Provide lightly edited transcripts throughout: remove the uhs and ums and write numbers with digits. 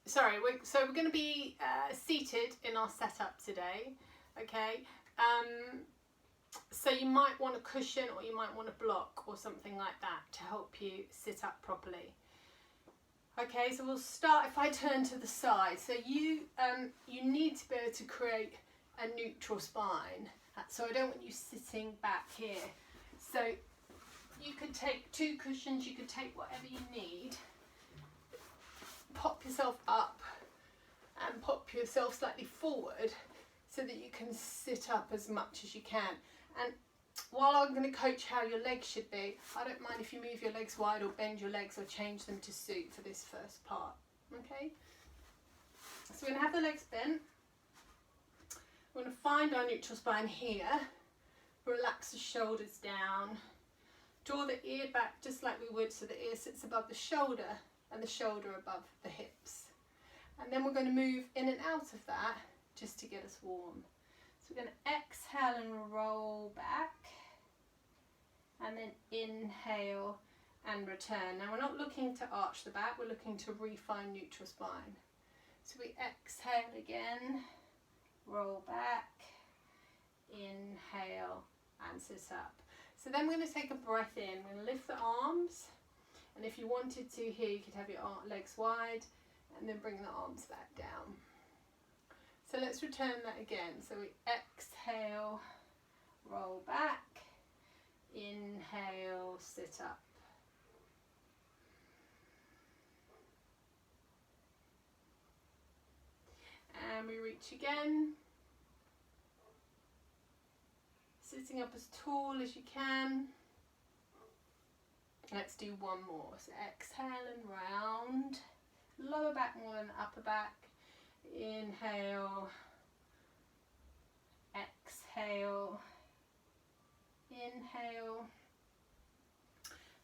Sorry, so we're going to be seated in our setup today, okay? So you might want a cushion, or you might want a block or something like that to help you sit up properly. Okay, so we'll start if I turn to the side. So you need to be able to create a neutral spine. So I don't want you sitting back here. So you could take 2 cushions, you could take whatever you need. Pop yourself up and pop yourself slightly forward so that you can sit up as much as you can. And while I'm going to coach how your legs should be, I don't mind if you move your legs wide or bend your legs or change them to suit for this first part. Okay? So we're going to have the legs bent. We're going to find our neutral spine here. Relax the shoulders down. Draw the ear back just like we would so the ear sits above the shoulder and the shoulder above the hips. And then we're going to move in and out of that just to get us warm. So we're going to exhale and roll back, and then inhale and return. Now we're not looking to arch the back, we're looking to refine neutral spine. So we exhale again, roll back, inhale and sit up. So then we're going to take a breath in. We're going to lift the arms, and if you wanted to here, you could have your legs wide and then bring the arms back down. So let's return that again. So we exhale, roll back, inhale, sit up. And we reach again. Sitting up as tall as you can. Let's do one more. So exhale and round. Lower back more than upper back. Inhale, exhale, inhale,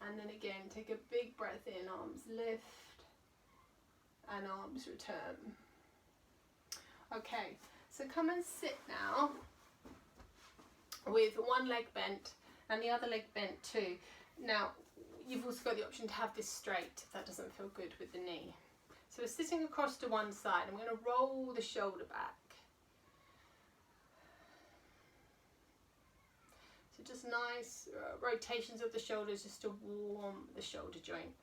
and then again take a big breath in, arms lift and arms return. Okay, so come and sit now with one leg bent and the other leg bent too. Now you've also got the option to have this straight if that doesn't feel good with the knee. So we're sitting across to one side. I'm going to roll the shoulder back. So just nice rotations of the shoulders just to warm the shoulder joint.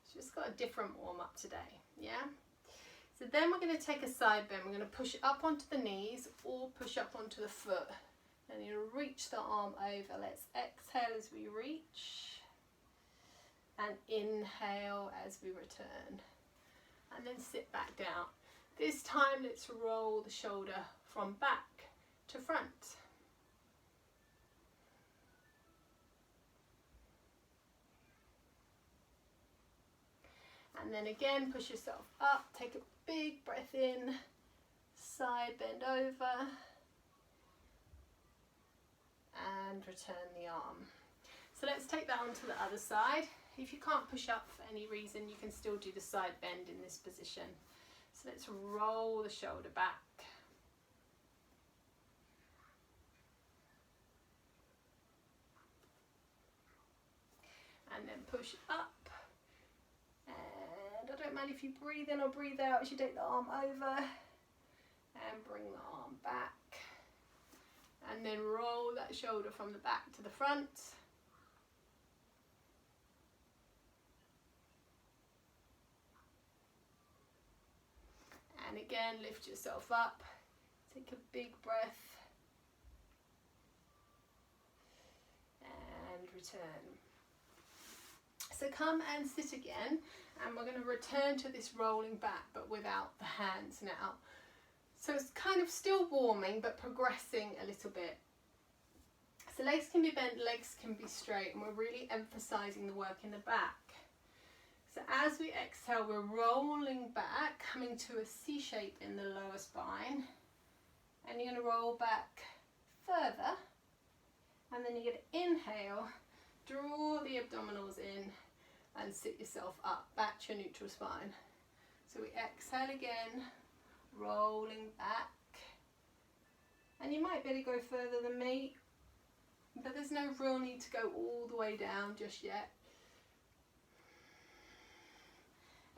So just got a different warm up today, yeah? So then we're going to take a side bend. We're going to push up onto the knees or push up onto the foot. And you'll reach the arm over. Let's exhale as we reach and inhale as we return. And then sit back down. This time let's roll the shoulder from back to front. And then again push yourself up, take a big breath in, side bend over and return the arm. So let's take that onto the other side. If you can't push up for any reason, you can still do the side bend in this position. So let's roll the shoulder back. And then push up. And I don't mind if you breathe in or breathe out as you take the arm over. And bring the arm back. And then roll that shoulder from the back to the front. And again, lift yourself up, take a big breath, and return. So come and sit again, and we're going to return to this rolling back, but without the hands now. So it's kind of still warming, but progressing a little bit. So legs can be bent, legs can be straight, and we're really emphasizing the work in the back. So as we exhale, we're rolling back, coming to a C shape in the lower spine. And you're going to roll back further. And then you're going to inhale, draw the abdominals in and sit yourself up, back to your neutral spine. So we exhale again, rolling back. And you might be able to go further than me, but there's no real need to go all the way down just yet.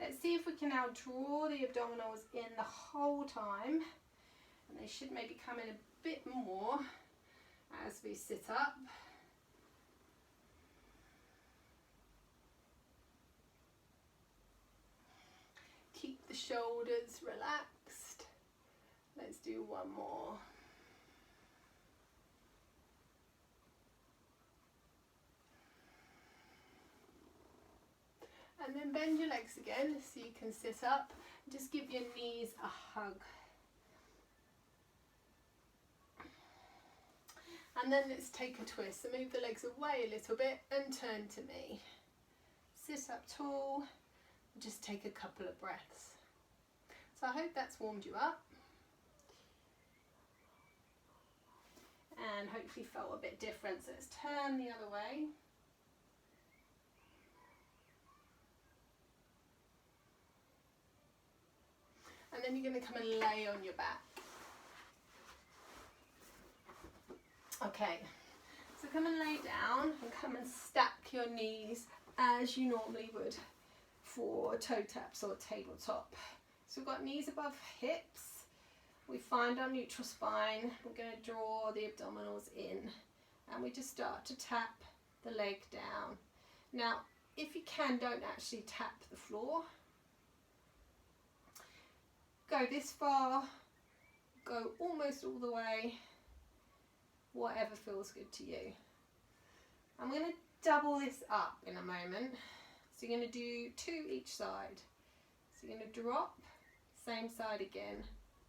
Let's see if we can now draw the abdominals in the whole time. And they should maybe come in a bit more as we sit up. Keep the shoulders relaxed. Let's do one more. And then bend your legs again so you can sit up. Just give your knees a hug. And then let's take a twist. So move the legs away a little bit and turn to me. Sit up tall. Just take a couple of breaths. So I hope that's warmed you up. And hopefully felt a bit different. So let's turn the other way. And then you're going to come and lay on your back. Okay, so come and lay down and come and stack your knees as you normally would for toe taps or tabletop. So we've got knees above hips. We find our neutral spine. We're going to draw the abdominals in and we just start to tap the leg down. Now, if you can, don't actually tap the floor. Go this far, go almost all the way, whatever feels good to you. I'm going to double this up in a moment. So you're going to do 2 each side. So you're going to drop, same side again,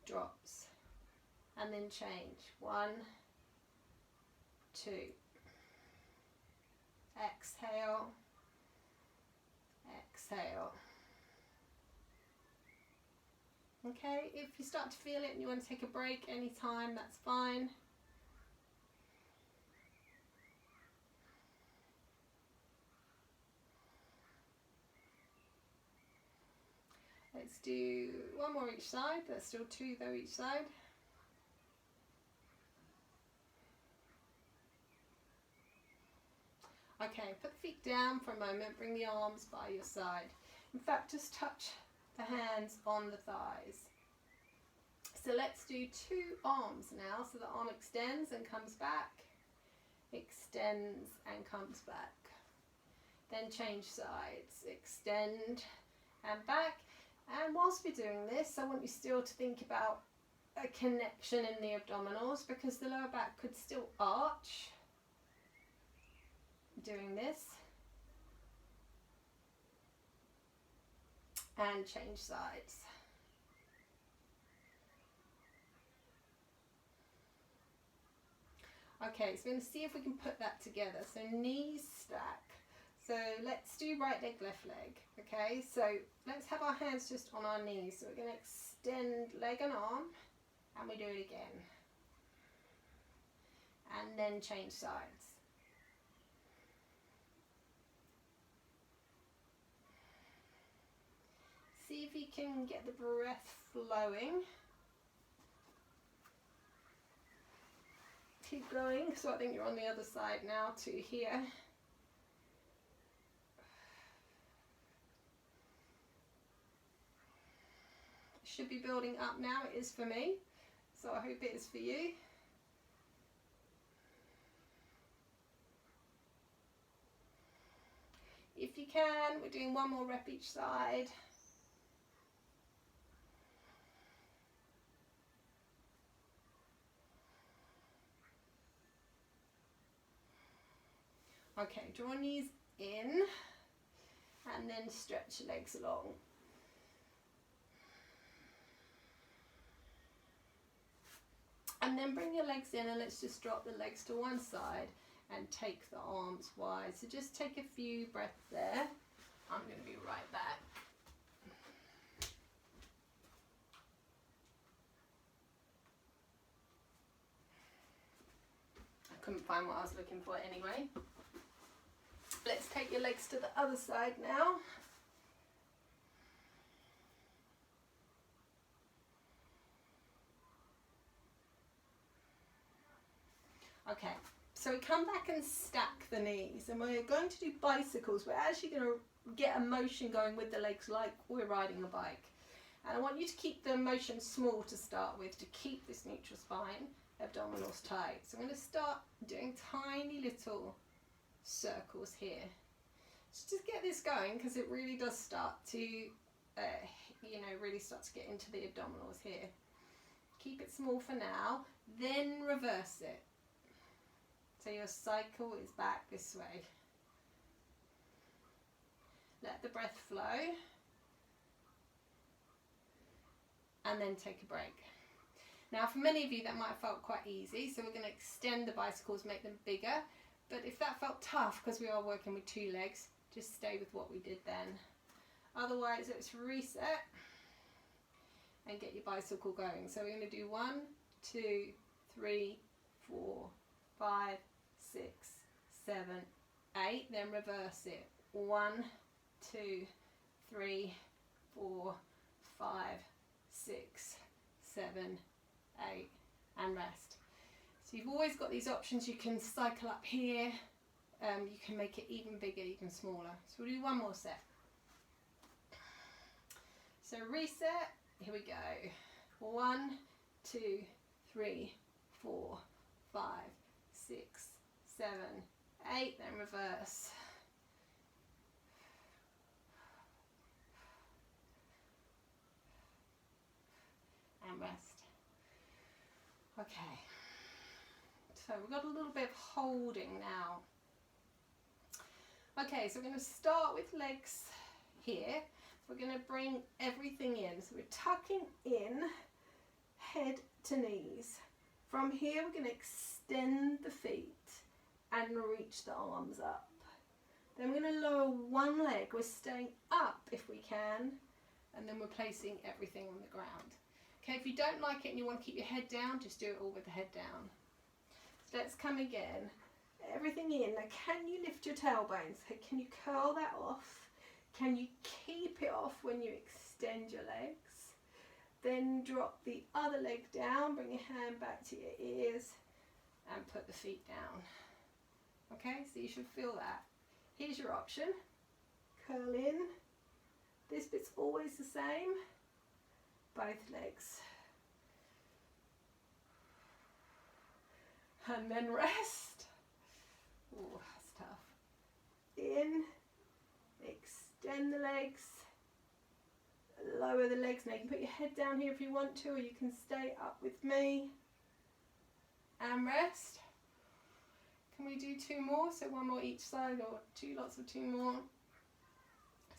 drops, and then change. 1, 2. Exhale, exhale. Okay, if you start to feel it and you want to take a break anytime, that's fine. Let's do 1 more each side. There's still 2 though each side. Okay, put the feet down for a moment. Bring the arms by your side. In fact, just touch the hands on the thighs. So let's do 2 arms now. So the arm extends and comes back, extends and comes back. Then change sides, extend and back. And whilst we're doing this, I want you still to think about a connection in the abdominals because the lower back could still arch doing this. And change sides. Okay, so we're going to see if we can put that together. So knees stack. So let's do right leg, left leg. Okay, so let's have our hands just on our knees. So we're going to extend leg and arm, and we do it again. And then change sides. See if you can get the breath flowing. Keep going. So I think you're on the other side now to here. Should be building up now. It is for me. So I hope it is for you. If you can, we're doing 1 more rep each side. Okay, draw knees in and then stretch your legs along. And then bring your legs in and let's just drop the legs to one side and take the arms wide. So just take a few breaths there. I'm going to be right back. I couldn't find what I was looking for anyway. Let's take your legs to the other side now. Okay, So we come back and stack the knees, and we're going to do bicycles. We're actually going to get a motion going with the legs like we're riding a bike. And I want you to keep the motion small to start with, to keep this neutral spine, abdominals tight. So I'm going to start doing tiny little circles here. So just get this going, because it really does start to, really start to get into the abdominals here. Keep it small for now, then reverse it. So your cycle is back this way. Let the breath flow. And then take a break. Now for many of you that might have felt quite easy, so we're going to extend the bicycles, make them bigger. But if that felt tough, because we are working with 2 legs, just stay with what we did then. Otherwise, let's reset and get your bicycle going. So we're going to do 1, 2, 3, 4, 5, 6, 7, 8. Then reverse it. 1, 2, 3, 4, 5, 6, 7, 8, and rest. So you've always got these options. You can cycle up here. You can make it even bigger, even smaller. So we'll do one more set. So reset. Here we go. 1, 2, 3, 4, 5, 6, 7, 8. Then reverse. And rest. Okay. So we've got a little bit of holding now. Okay, so we're going to start with legs here. We're going to bring everything in. So we're tucking in head to knees. From here we're going to extend the feet and reach the arms up. Then we're going to lower one leg. We're staying up if we can, and then we're placing everything on the ground. Okay, if you don't like it and you want to keep your head down, just do it all with the head down. So let's come again. Everything in. Now can you lift your tailbones? Can you curl that off? Can you keep it off when you extend your legs? Then drop the other leg down, bring your hand back to your ears and put the feet down. Okay, so you should feel that. Here's your option. Curl in. This bit's always the same. Both legs. And then rest. Oh, that's tough. In, extend the legs, lower the legs. Now you can put your head down here if you want to, or you can stay up with me. And rest. Can we do 2 more? So 1 more each side, or 2 lots of 2 more.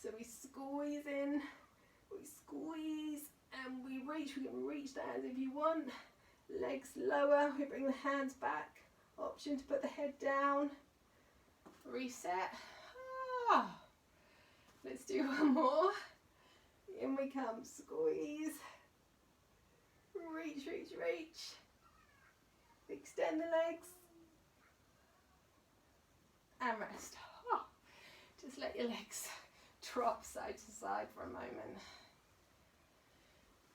So we squeeze in, we squeeze, and we reach. We can reach the hands if you want. Legs lower, we bring the hands back. Option to put the head down. Reset. Let's do 1 more. In we come. Squeeze. Reach, reach, reach. Extend the legs. And rest. Just let your legs drop side to side for a moment.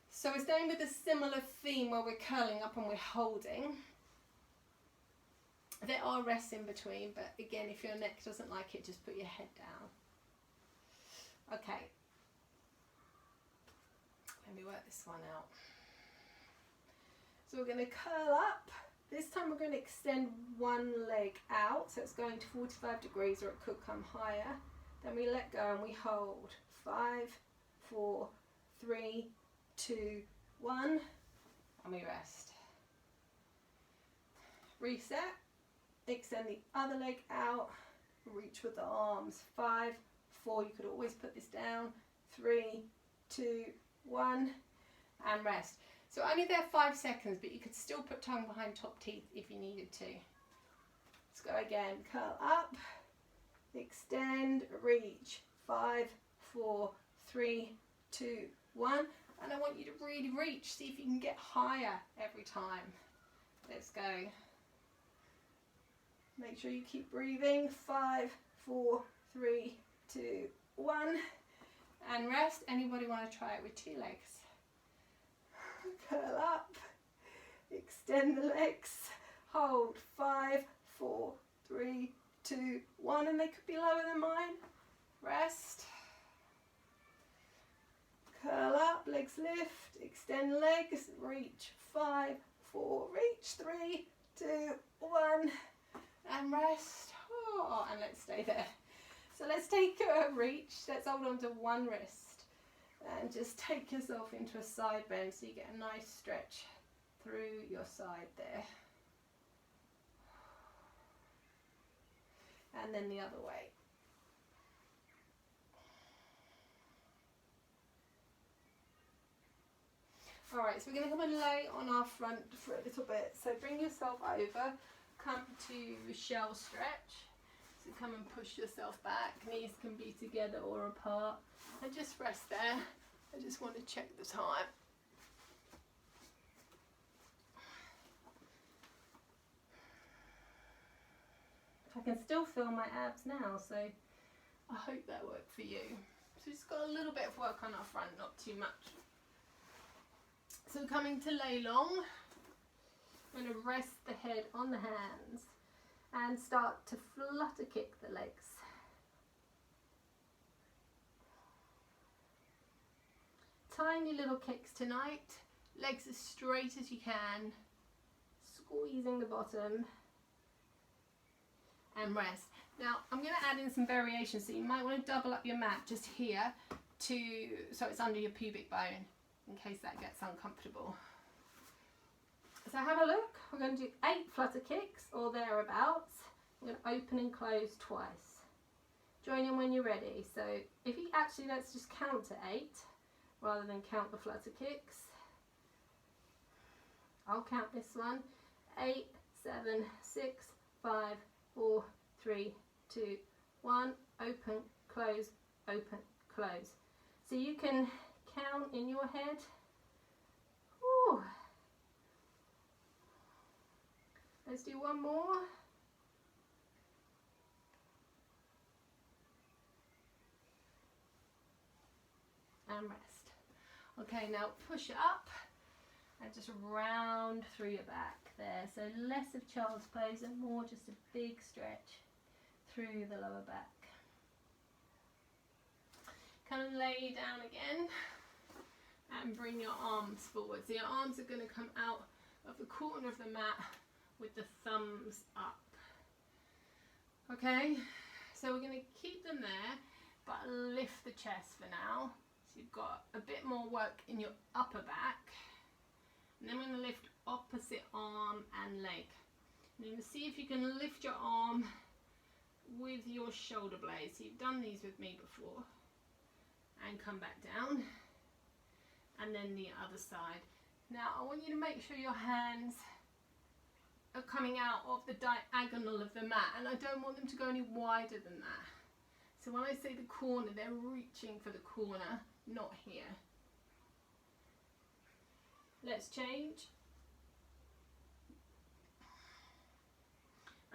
So we're staying with a similar theme where we're curling up and we're holding. There are rests in between, but again, if your neck doesn't like it, just put your head down. Okay. Let me work this one out. So we're going to curl up. This time we're going to extend one leg out, so it's going to 45 degrees, or it could come higher. Then we let go and we hold. 5, 4, 3, 2, 1, and we rest. Reset. Extend the other leg out, reach with the arms. 5, 4, you could always put this down. 3, 2, 1, and rest. So only there 5 seconds, but you could still put tongue behind top teeth if you needed to. Let's go again. Curl up, extend, reach. 5, 4, 3, 2, 1, and I want you to really reach. See if you can get higher every time. Let's go. Make sure you keep breathing. 5, 4, 3, 2, 1. And rest. Anybody want to try it with 2 legs? Curl up. Extend the legs. Hold. 5, 4, 3, 2, 1, and they could be lower than mine. Rest. Curl up, legs lift, extend legs, reach. 5, 4, reach. 3, 2, 1, and rest. Oh, and let's stay there. So let's take a reach. Let's hold on to one wrist and just take yourself into a side bend so you get a nice stretch through your side there. And then the other way. Alright, so we're going to come and lay on our front for a little bit. So bring yourself over, come to shell stretch. So come and push yourself back. Knees can be together or apart. And just rest there. I just want to check the time. I can still feel my abs now, so I hope that worked for you. So we've just got a little bit of work on our front, not too much. So coming to lay long, I'm going to rest the head on the hands and start to flutter kick the legs. Tiny little kicks tonight, legs as straight as you can, squeezing the bottom. And rest. Now I'm going to add in some variations, so you might want to double up your mat just here so it's under your pubic bone in case that gets uncomfortable. So have a look. We're going to do 8 flutter kicks or thereabouts. We're going to open and close twice. Join in when you're ready. So if you actually, let's just count to 8 rather than count the flutter kicks. I'll count this one. 8, 7, 6, 5, 4, 3, 2, 1, open, close, open, close. So you can count in your head. Ooh. Let's do one more. And rest. Okay, now push it up and just round through your back there. So less of child's pose and more just a big stretch through the lower back. Kind of lay down again and bring your arms forward. So your arms are going to come out of the corner of the mat with the thumbs up. Okay, so we're going to keep them there but lift the chest for now. So you've got a bit more work in your upper back. And then we're going to lift opposite arm and leg. And you're going to see if you can lift your arm with your shoulder blades. So you've done these with me before. And come back down. And then the other side. Now I want you to make sure your hands are coming out of the diagonal of the mat. And I don't want them to go any wider than that. So when I say the corner, they're reaching for the corner, not here. Let's change.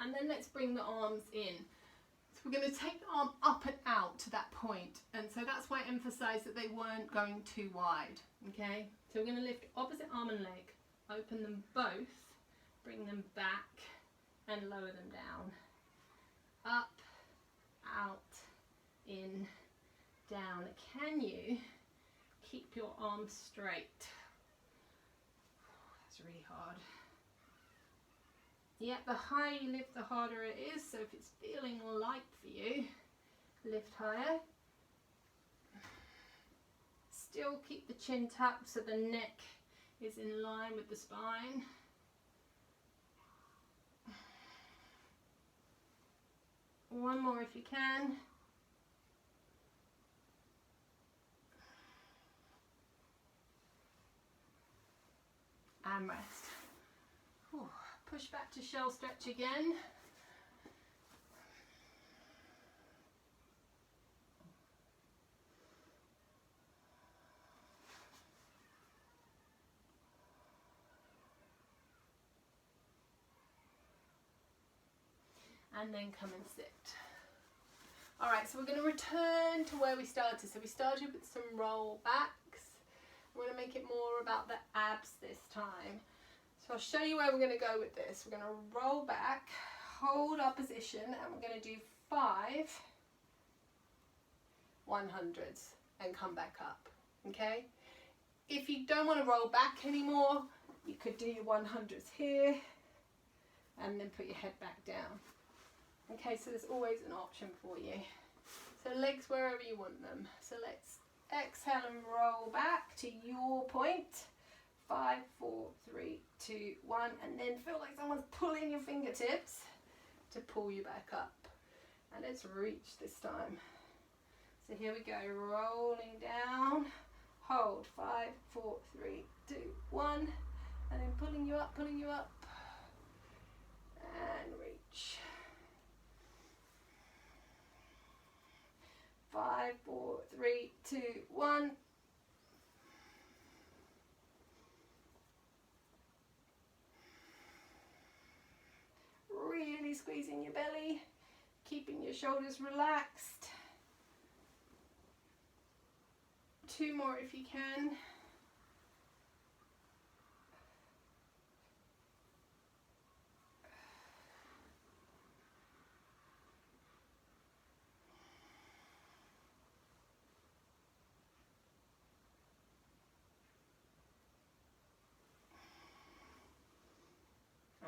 And then let's bring the arms in. So we're going to take the arm up and out to that point. And so that's why I emphasised that they weren't going too wide. Okay? So we're going to lift opposite arm and leg. Open them both. Bring them back and lower them down. Up, out, in, down. Can you keep your arms straight? That's really hard. Yeah, the higher you lift, the harder it is. So if it's feeling light for you, lift higher. Still keep the chin tucked so the neck is in line with the spine. One more if you can. And rest. Whew. Push back to shell stretch again. And then come and sit. Alright, so we're going to return to where we started. So we started with some roll backs. We're going to make it more about the abs this time. So I'll show you where we're going to go with this. We're going to roll back, hold our position and we're going to do 5 100s and come back up, okay? If you don't want to roll back anymore, you could do your 100s here and then put your head back down. Okay, so there's always an option for you. So legs wherever you want them. So let's exhale and roll back to your point. 5, 4, 3, 2, 1, and then feel like someone's pulling your fingertips to pull you back up. And let's reach this time. So here we go, rolling down, hold, 5, 4, 3, 2, 1, and then pulling you up, and reach. 5, 4, 3, 2, 1. Really squeezing your belly, keeping your shoulders relaxed. 2 more if you can.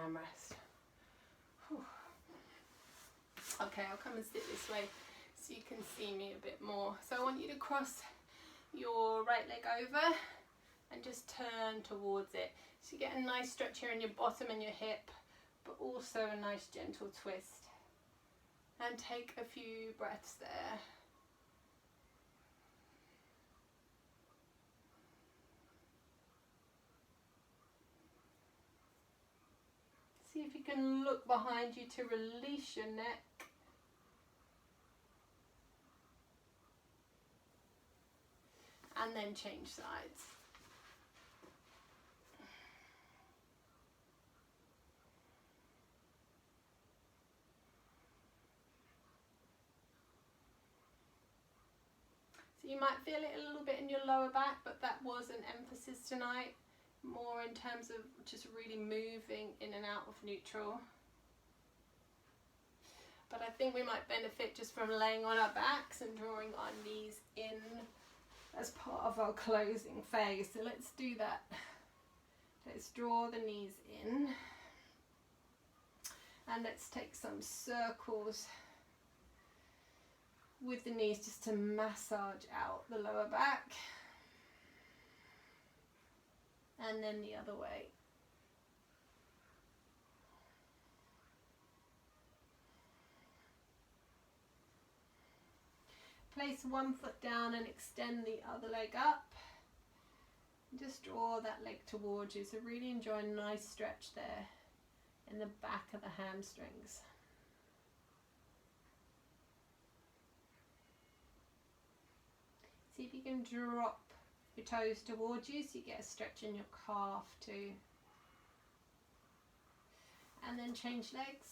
And rest. Whew. Okay, I'll come and sit this way so you can see me a bit more. So I want you to cross your right leg over and just turn towards it. So you get a nice stretch here in your bottom and your hip, but also a nice gentle twist. And take a few breaths there. See if you can look behind you to release your neck. And then change sides. So you might feel it a little bit in your lower back, but that was an emphasis tonight, more in terms of just really moving in and out of neutral. But I think we might benefit just from laying on our backs and drawing our knees in as part of our closing phase. So let's do that. Let's draw the knees in and let's take some circles with the knees just to massage out the lower back, and then the other way. Place one foot down and extend the other leg up. Just draw that leg towards you. So really enjoy a nice stretch there in the back of the hamstrings. See if you can drop your toes towards you so you get a stretch in your calf too. And then change legs.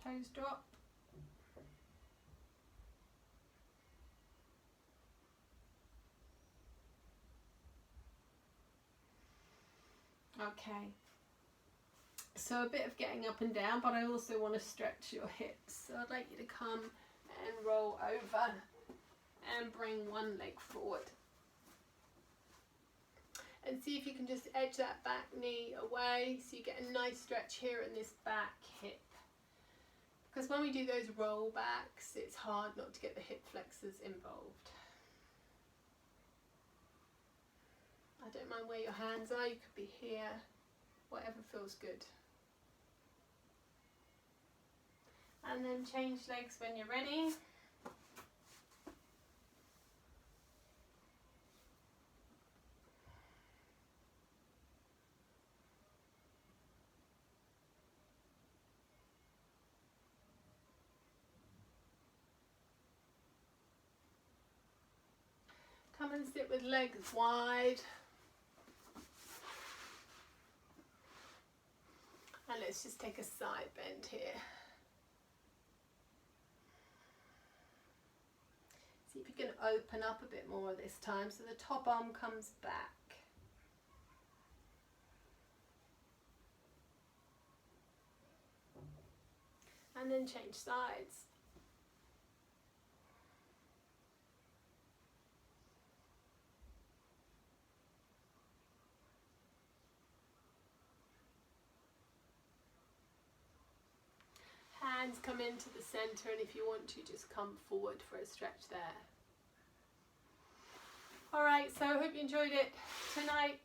Toes drop. Okay, so a bit of getting up and down, but I also want to stretch your hips. So I'd like you to come and roll over and bring one leg forward. And see if you can just edge that back knee away so you get a nice stretch here in this back hip. Because when we do those roll backs, it's hard not to get the hip flexors involved. I don't mind where your hands are, you could be here, whatever feels good. And then change legs when you're ready. Come and sit with legs wide. And let's just take a side bend here. See if you can open up a bit more this time so the top arm comes back. And then change sides. Hands come into the centre, and if you want to, just come forward for a stretch there. Alright, so I hope you enjoyed it tonight.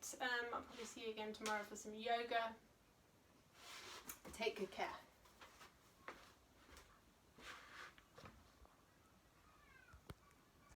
I'll probably see you again tomorrow for some yoga. Take good care.